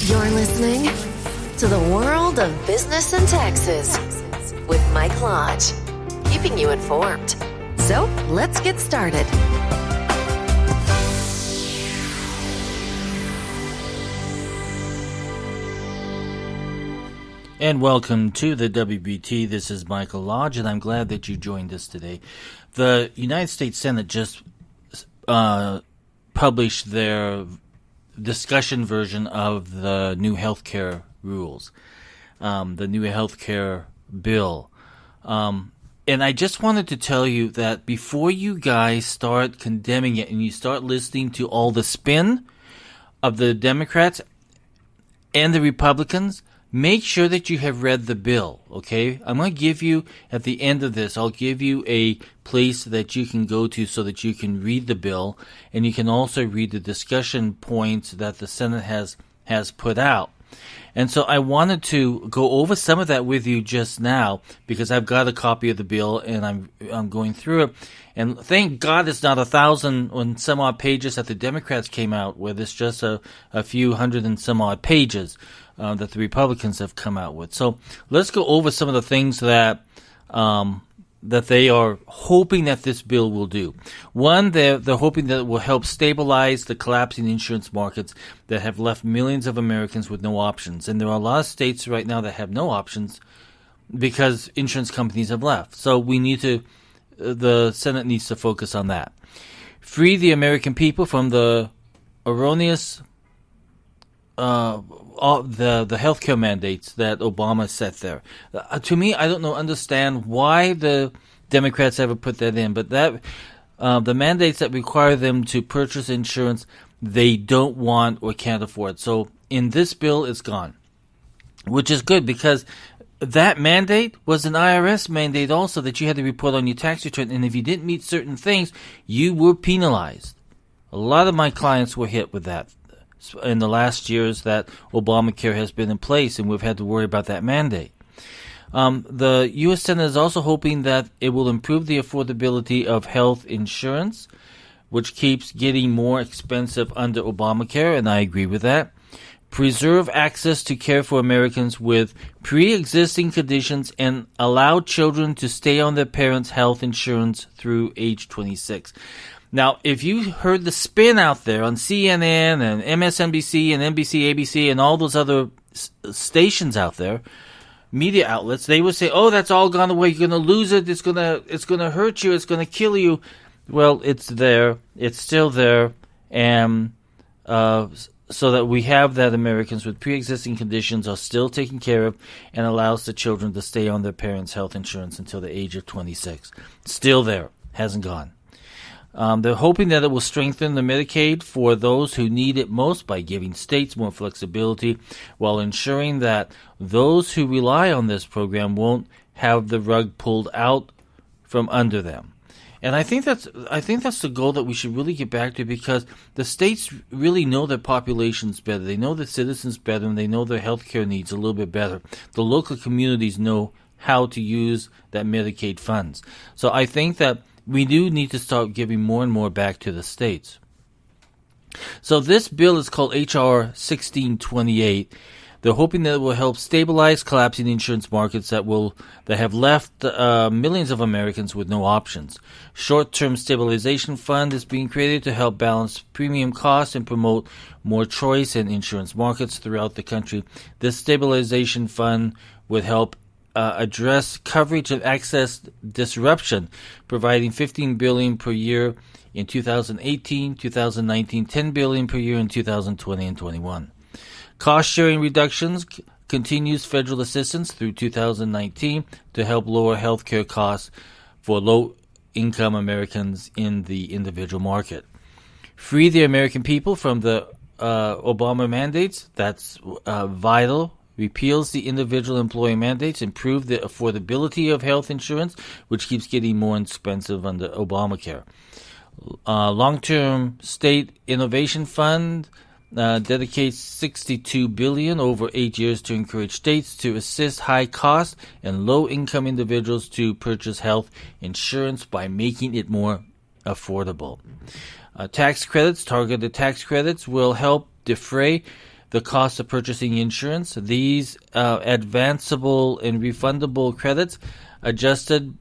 You're listening to the World of Business and Taxes with Mike Lodge, keeping you informed. So let's get started. And welcome to the WBT. This is Michael Lodge, and I'm glad that you joined us today. The United States Senate just published their discussion version of the new healthcare rules, the new healthcare bill. And I just wanted to tell you that before you guys start condemning it and you start listening to all the spin of the Democrats and the Republicans, make sure that you have read the bill, okay? I'm going to give you, at the end of this, I'll give you a place that you can go to so that you can read the bill, and you can also read the discussion points that the Senate has put out. And so I wanted to go over some of that with you just now because I've got a copy of the bill and I'm going through it. And thank God it's not 1,000 and some odd pages that the Democrats came out with. It's just a few hundred and some odd pages that the Republicans have come out with. So let's go over some of the things that that they are hoping that this bill will do. One, they're hoping that it will help stabilize the collapsing insurance markets that have left millions of Americans with no options. And there are a lot of states right now that have no options because insurance companies have left. So the Senate needs to focus on that. Free the American people from the erroneous the healthcare mandates that Obama set there. To me, I don't understand why the Democrats ever put that in, but that the mandates that require them to purchase insurance they don't want or can't afford. So in this bill, it's gone, which is good because that mandate was an IRS mandate also that you had to report on your tax return, and if you didn't meet certain things, you were penalized. A lot of my clients were hit with that in the last years that Obamacare has been in place, and we've had to worry about that mandate. The U.S. Senate is also hoping that it will improve the affordability of health insurance, which keeps getting more expensive under Obamacare, and I agree with that. Preserve access to care for Americans with pre-existing conditions and allow children to stay on their parents' health insurance through age 26. Now, if you heard the spin out there on CNN and MSNBC and NBC, ABC, and all those other stations out there, media outlets, they would say, "Oh, that's all gone away. You're going to lose it. It's going to hurt you. It's going to kill you." Well, it's there. It's still there, and so that we have that Americans with pre-existing conditions are still taken care of, and allows the children to stay on their parents' health insurance until the age of 26. Still there. Hasn't gone. They're hoping that it will strengthen the Medicaid for those who need it most by giving states more flexibility while ensuring that those who rely on this program won't have the rug pulled out from under them. And I think that's the goal that we should really get back to because the states really know their populations better. They know their citizens better, and they know their healthcare needs a little bit better. The local communities know how to use that Medicaid funds. So I think that we do need to start giving more and more back to the states. So this bill is called H.R. 1628. They're hoping that it will help stabilize collapsing insurance markets that have left millions of Americans with no options. Short-term stabilization fund is being created to help balance premium costs and promote more choice in insurance markets throughout the country. This stabilization fund would help address coverage of access disruption, providing $15 billion per year in 2018, 2019, $10 billion per year in 2020 and 21. Cost-sharing reductions continues federal assistance through 2019 to help lower healthcare costs for low-income Americans in the individual market. Free the American people from the Obama mandates. That's vital. Repeals the individual employee mandates, improve the affordability of health insurance, which keeps getting more expensive under Obamacare. Long-term state innovation fund dedicates $62 billion over 8 years to encourage states to assist high-cost and low-income individuals to purchase health insurance by making it more affordable. Tax credits, targeted tax credits, will help defray the cost of purchasing insurance. These advanceable and refundable credits adjusted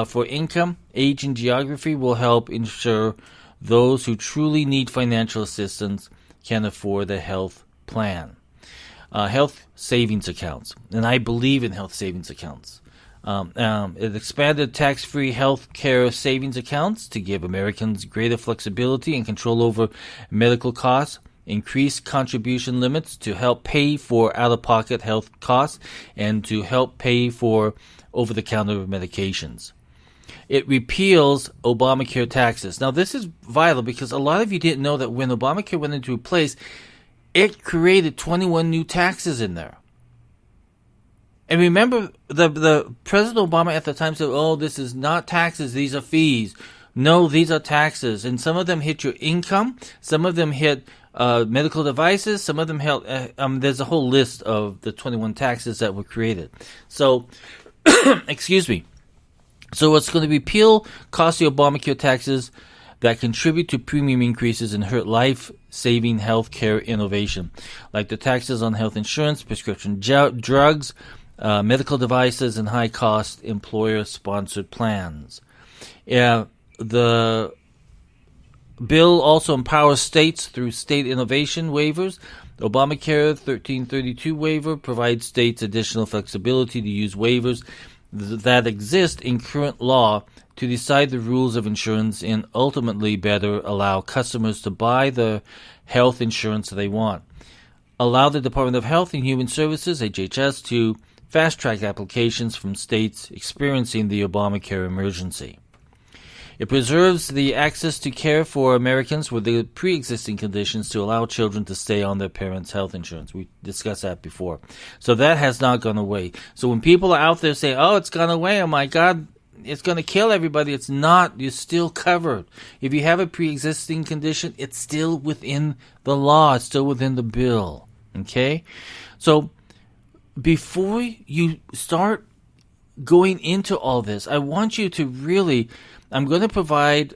for income, age, and geography will help ensure those who truly need financial assistance can afford a health plan. Health savings accounts, and I believe in health savings accounts. It expanded tax-free health care savings accounts to give Americans greater flexibility and control over medical costs, increased contribution limits to help pay for out-of-pocket health costs, and to help pay for over-the-counter medications. It repeals Obamacare taxes. Now, this is vital because a lot of you didn't know that when Obamacare went into place, it created 21 new taxes in there. And remember, the President Obama at the time said, oh, this is not taxes, these are fees. No, these are taxes. And some of them hit your income. Some of them hit medical devices. Some of them hit, there's a whole list of the 21 taxes that were created. So, excuse me. So it's going to repeal costly Obamacare taxes that contribute to premium increases and hurt life-saving healthcare innovation, like the taxes on health insurance, prescription drugs, medical devices, and high-cost employer-sponsored plans. The bill also empowers states through state innovation waivers. The Obamacare 1332 waiver provides states additional flexibility to use waivers that exist in current law to decide the rules of insurance and ultimately better allow customers to buy the health insurance they want. Allow the Department of Health and Human Services, HHS, to fast-track applications from states experiencing the Obamacare emergency. It preserves the access to care for Americans with the pre-existing conditions to allow children to stay on their parents' health insurance. We discussed that before. So that has not gone away. So when people are out there saying, oh, it's gone away, oh my God, it's going to kill everybody, it's not. You're still covered. If you have a pre-existing condition, it's still within the law. It's still within the bill. Okay? So before you start going into all this, I want you to really... I'm going to provide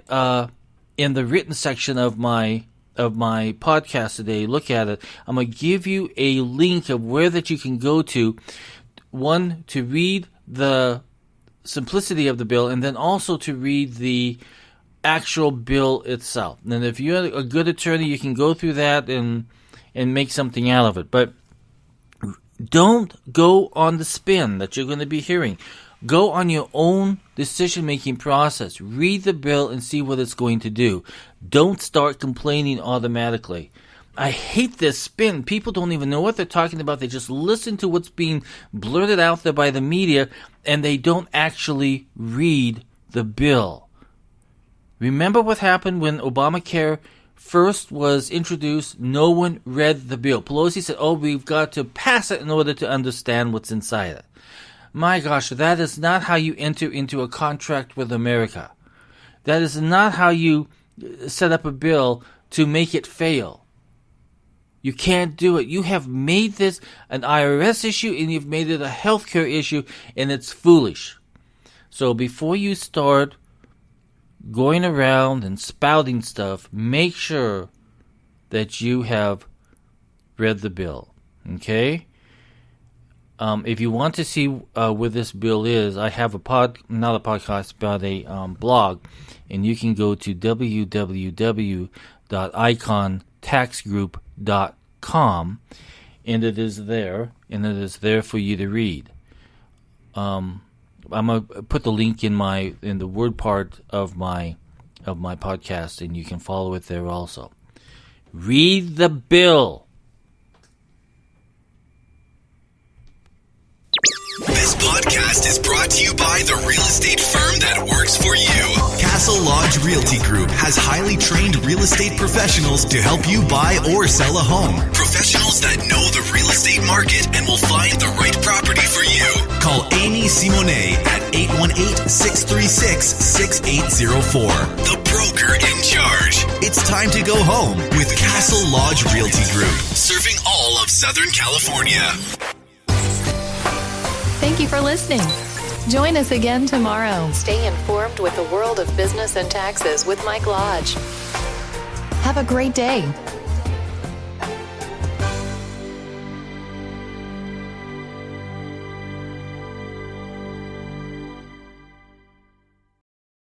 in the written section of my podcast today. Look at it. I'm going to give you a link of where that you can go to. One, to read the simplicity of the bill, and then also to read the actual bill itself. And if you're a good attorney, you can go through that and make something out of it. But don't go on the spin that you're going to be hearing. Go on your own decision-making process. Read the bill and see what it's going to do. Don't start complaining automatically. I hate this spin. People don't even know what they're talking about. They just listen to what's being blurted out there by the media, and they don't actually read the bill. Remember what happened when Obamacare first was introduced? No one read the bill. Pelosi said, oh, we've got to pass it in order to understand what's inside it. My gosh, that is not how you enter into a contract with America. That is not how you set up a bill to make it fail. You can't do it. You have made this an IRS issue and you've made it a healthcare issue, and it's foolish. So before you start going around and spouting stuff, make sure that you have read the bill. Okay? If you want to see where this bill is, I have not a podcast, but a blog, and you can go to www.icontaxgroup.com, and it is there, for you to read. I'm gonna put the link in the word part of my podcast, and you can follow it there also. Read the bill. This podcast is brought to you by the real estate firm that works for you. Castle Lodge Realty Group has highly trained real estate professionals to help you buy or sell a home. Professionals that know the real estate market and will find the right property for you. Call Amy Simone at 818-636-6804. The broker in charge. It's time to go home with Castle Lodge Realty Group, serving all of Southern California. Thank you for listening. Join us again tomorrow. Stay informed with the world of business and taxes with Mike Lodge. Have a great day.